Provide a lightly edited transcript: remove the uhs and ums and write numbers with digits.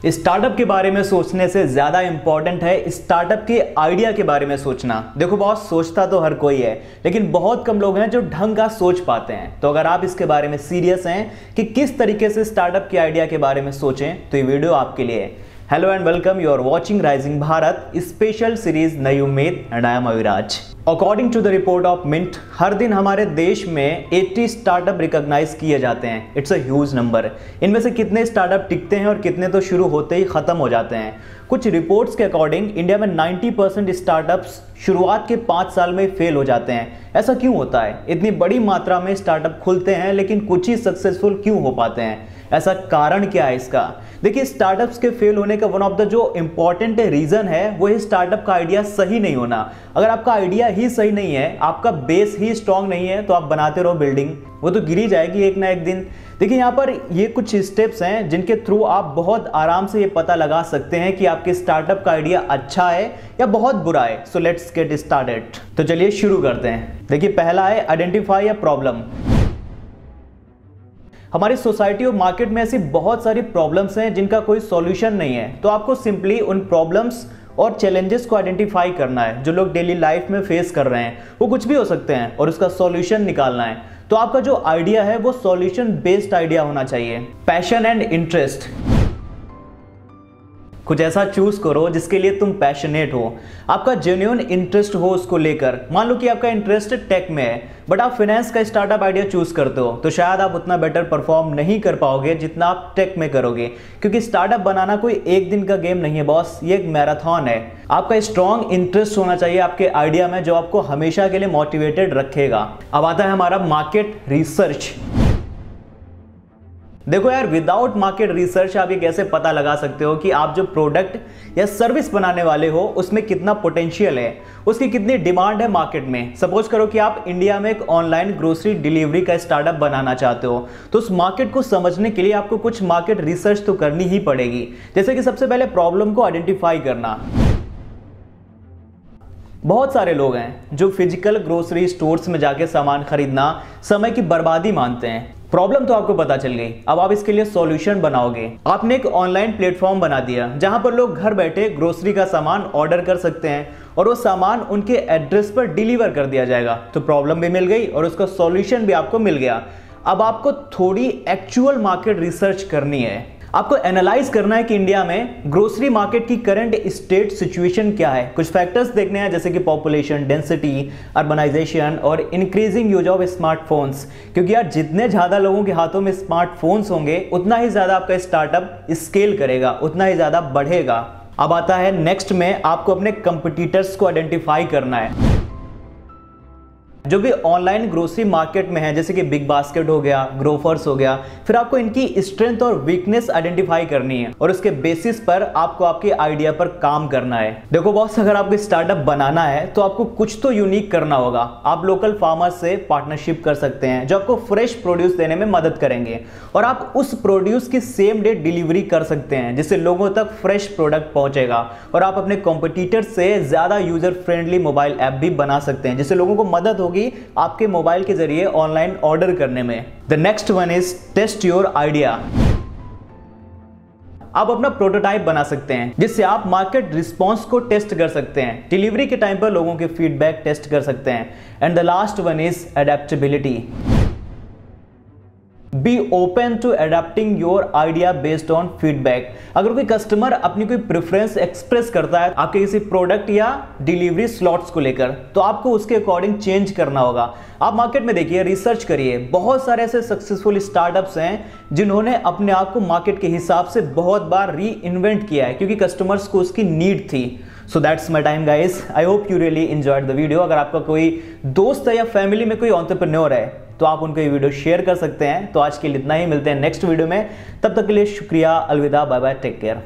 Startup के बारे में सोचने से ज्यादा इंपॉर्टेंट है स्टार्टअप के आइडिया के बारे में सोचना। देखो बॉस, सोचता तो हर कोई है, लेकिन बहुत कम लोग हैं जो ढंग का सोच पाते हैं। तो अगर आप इसके बारे में सीरियस हैं कि किस तरीके से स्टार्टअप के आइडिया के बारे में सोचें, तो ये वीडियो आपके लिए है। Hello and welcome, you are watching rising Bharat special series नई उम्मीद and I am Aviraj. According to the report of Mint, हर दिन हमारे देश में 80 स्टार्टअप रिकॉग्नाइज किए जाते हैं। It's a huge number. इनमें से कितने स्टार्टअप टिकते हैं और कितने तो शुरू होते ही खत्म हो जाते हैं। कुछ रिपोर्ट्स के अकॉर्डिंग इंडिया में 90% स्टार्टअप्स शुरुआत के 5 साल में फेल हो जाते हैं। ऐसा क्यों होता है? इतनी बड़ी मात्रा में स्टार्टअप खुलते हैं लेकिन कुछ ही सक्सेसफुल क्यों हो पाते हैं? ऐसा कारण क्या है इसका? देखिए, स्टार्टअप्स के फेल होने का वन ऑफ द जो इंपॉर्टेंट रीजन है वो है स्टार्टअप का आइडिया सही नहीं होना। अगर आपका आइडिया ही सही नहीं है, आपका बेस ही स्ट्रांग नहीं है, तो आप बनाते रहो बिल्डिंग, वो तो गिर ही जाएगी एक ना एक दिन। देखिए, यहाँ पर ये कुछ स्टेप्स हैं जिनके थ्रू आप बहुत आराम से ये पता लगा सकते हैं कि आपके स्टार्टअप का आइडिया अच्छा है या बहुत बुरा है। So let's get started. तो चलिए शुरू करते हैं। देखिए, पहला है आइडेंटिफाई अ प्रॉब्लम। हमारी सोसाइटी और मार्केट में ऐसी बहुत सारी प्रॉब्लम्स हैं जिनका कोई सॉल्यूशन नहीं है। तो आपको सिंपली उन प्रॉब्लम्स और चैलेंजेस को आइडेंटिफाई करना है जो लोग डेली लाइफ में फेस कर रहे हैं। वो कुछ भी हो सकते हैं और उसका सॉल्यूशन निकालना है। तो आपका जो आइडिया है वो सॉल्यूशन बेस्ड आइडिया होना चाहिए। पैशन एंड इंटरेस्ट, कुछ ऐसा चूज करो जिसके लिए तुम पैशनेट हो, आपका जेन्युइन इंटरेस्ट हो उसको लेकर। मान लो कि आपका इंटरेस्ट टेक में है बट आप फाइनेंस का स्टार्टअप आइडिया चूज करते हो, तो शायद आप उतना बेटर परफॉर्म नहीं कर पाओगे जितना आप टेक में करोगे, क्योंकि स्टार्टअप बनाना कोई एक दिन का गेम नहीं है बॉस, ये एक मैराथन है। आपका स्ट्रॉन्ग इंटरेस्ट होना चाहिए आपके आइडिया में जो आपको हमेशा के लिए मोटिवेटेड रखेगा। अब आता है हमारा मार्केट रिसर्च। देखो यार, विदाउट मार्केट रिसर्च आप ये कैसे पता लगा सकते हो कि आप जो प्रोडक्ट या सर्विस बनाने वाले हो उसमें कितना पोटेंशियल है, उसकी कितनी डिमांड है मार्केट में। सपोज करो कि आप इंडिया में एक ऑनलाइन ग्रोसरी डिलीवरी का स्टार्टअप बनाना चाहते हो, तो उस मार्केट को समझने के लिए आपको कुछ मार्केट रिसर्च तो करनी ही पड़ेगी। जैसे कि सबसे पहले प्रॉब्लम को आइडेंटिफाई करना। बहुत सारे लोग हैं जो फिजिकल ग्रोसरी स्टोर्स में जाके सामान खरीदना समय की बर्बादी मानते हैं। प्रॉब्लम तो आपको पता चल गई, अब आप इसके लिए सॉल्यूशन बनाओगे। आपने एक ऑनलाइन प्लेटफॉर्म बना दिया जहां पर लोग घर बैठे ग्रोसरी का सामान ऑर्डर कर सकते हैं और वो सामान उनके एड्रेस पर डिलीवर कर दिया जाएगा। तो प्रॉब्लम भी मिल गई और उसका सॉल्यूशन भी आपको मिल गया। अब आपको थोड़ी एक्चुअल मार्केट रिसर्च करनी है। आपको एनालाइज करना है कि इंडिया में ग्रोसरी मार्केट की करंट स्टेट सिचुएशन क्या है। कुछ फैक्टर्स देखने हैं जैसे कि पॉपुलेशन डेंसिटी, अर्बनाइजेशन और इंक्रीजिंग यूज ऑफ स्मार्टफोन्स, क्योंकि यार जितने ज़्यादा लोगों के हाथों में स्मार्टफोन्स होंगे उतना ही ज़्यादा आपका स्टार्टअप स्केल करेगा, उतना ही ज़्यादा बढ़ेगा। अब आता है नेक्स्ट में आपको अपने कंपटीटर्स को आइडेंटिफाई करना है जो भी ऑनलाइन ग्रोसरी मार्केट में है, जैसे कि बिग बास्केट हो गया, ग्रोफर्स हो गया। फिर आपको इनकी स्ट्रेंथ और वीकनेस आइडेंटिफाई करनी है और उसके बेसिस पर आपको आपके आइडिया पर काम करना है। देखो बॉस, अगर आपको स्टार्टअप बनाना है तो आपको कुछ तो यूनिक करना होगा। आप लोकल फार्मर्स से पार्टनरशिप कर सकते हैं जो आपको फ्रेश प्रोड्यूस देने में मदद करेंगे, और आप उस प्रोड्यूस की सेम डे डिलीवरी कर सकते हैं जिससे लोगों तक फ्रेश प्रोडक्ट पहुंचेगा। और आप अपने कॉम्पिटिटर से ज्यादा यूजर फ्रेंडली मोबाइल ऐप भी बना सकते हैं जिससे लोगों को मदद होगी आपके मोबाइल के जरिए ऑनलाइन ऑर्डर करने में। The next one is test your idea. आप अपना प्रोटोटाइप बना सकते हैं जिससे आप मार्केट रिस्पांस को टेस्ट कर सकते हैं, डिलीवरी के टाइम पर लोगों के फीडबैक टेस्ट कर सकते हैं। And the last one is adaptability. Be open to adapting your idea based on feedback. अगर कोई कस्टमर अपनी कोई प्रेफरेंस एक्सप्रेस करता है आपके किसी प्रोडक्ट या डिलीवरी स्लॉट्स को लेकर, तो आपको उसके अकॉर्डिंग चेंज करना होगा। आप मार्केट में देखिए, रिसर्च करिए, बहुत सारे ऐसे सक्सेसफुल स्टार्टअप्स हैं जिन्होंने अपने आप को मार्केट के हिसाब से बहुत बार री इन्वेंट किया है क्योंकि कस्टमर्स को उसकी नीड थी। So that's my time guys, I hope you really enjoyed the video. अगर आपका कोई दोस्त है या फैमिली में कोई एंटरप्रेन्योर है तो आप उनको ये वीडियो शेयर कर सकते हैं। तो आज के लिए इतना ही, मिलते हैं नेक्स्ट वीडियो में। तब तक के लिए शुक्रिया, अलविदा, बाय बाय, टेक केयर।